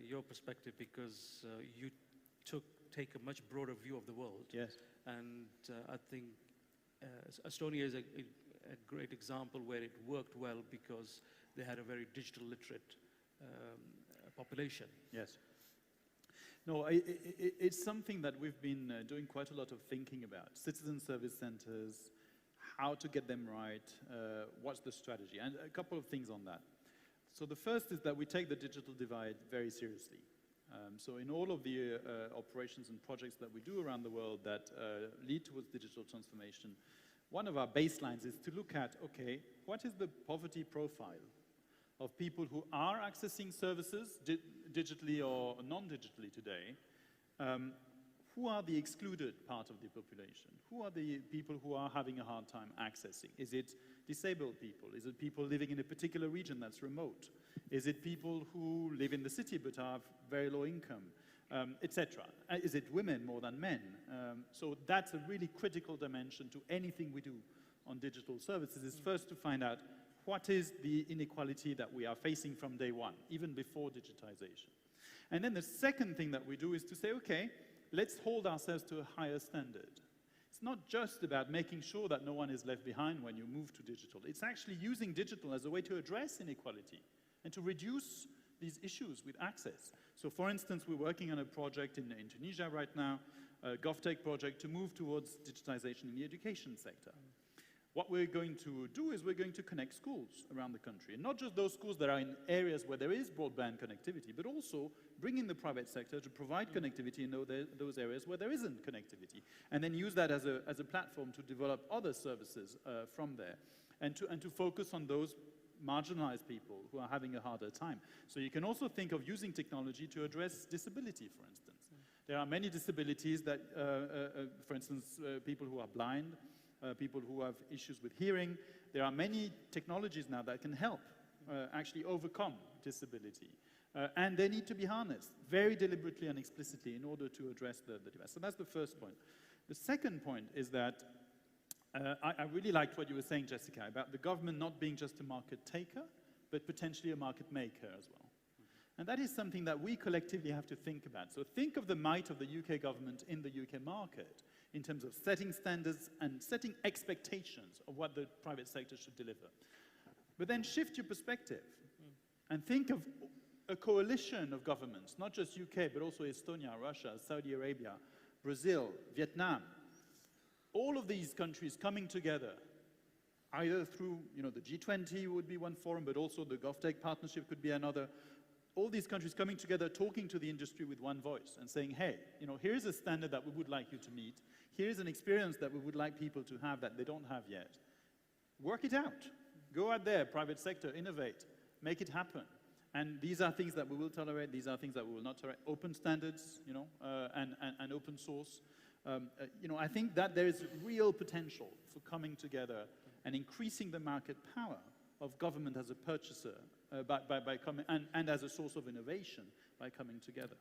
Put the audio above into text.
your perspective because you take a much broader view of the world. Yes. And I think Estonia is a great example where it worked well because they had a very digital literate population. Yes. No, it's something that we've been doing quite a lot of thinking about. Citizen service centers, how to get them right, what's the strategy, and a couple of things on that. So the first is that we take the digital divide very seriously. So in all of the operations and projects that we do around the world that lead towards digital transformation, one of our baselines is to look at, okay, what is the poverty profile of people who are accessing services digitally or non-digitally today? Who are the excluded part of the population? Who are the people who are having a hard time accessing? Is it disabled people? Is it people living in a particular region that's remote? Is it people who live in the city but have very low income, etc.? Is it women more than men? So that's a really critical dimension to anything we do on digital services, is first to find out what is the inequality that we are facing from day one, even before digitization. And then the second thing that we do is to say, okay, let's hold ourselves to a higher standard. It's not just about making sure that no one is left behind when you move to digital. It's actually using digital as a way to address inequality and to reduce these issues with access. So for instance, we're working on a project in Tunisia right now, a GovTech project to move towards digitization in the education sector. What we're going to do is we're going to connect schools around the country, and not just those schools that are in areas where there is broadband connectivity, but also bring in the private sector to provide connectivity in those areas where there isn't connectivity, and then use that as a platform to develop other services from there, and to focus on those marginalized people who are having a harder time. So you can also think of using technology to address disability, for instance. There are many disabilities that, for instance, people who are blind, people who have issues with hearing. There are many technologies now that can help actually overcome disability. And they need to be harnessed very deliberately and explicitly in order to address the device. So that's the first point. The second point is that I really liked what you were saying, Jessica, about the government not being just a market taker, but potentially a market maker as well. And that is something that we collectively have to think about. So think of the might of the UK government in the UK market in terms of setting standards and setting expectations of what the private sector should deliver. But then shift your perspective and think of a coalition of governments, not just UK, but also Estonia, Russia, Saudi Arabia, Brazil, Vietnam. All of these countries coming together, either through, the G20 would be one forum, but also the GovTech partnership could be another. All these countries coming together, talking to the industry with one voice and saying, hey, here's a standard that we would like you to meet. Here's an experience that we would like people to have that they don't have yet. Work it out. Go out there, private sector, innovate, make it happen. And these are things that we will tolerate. These are things that we will not tolerate. Open standards, and open source. I think that there is real potential for coming together and increasing the market power of government as a purchaser by coming, and as a source of innovation by coming together.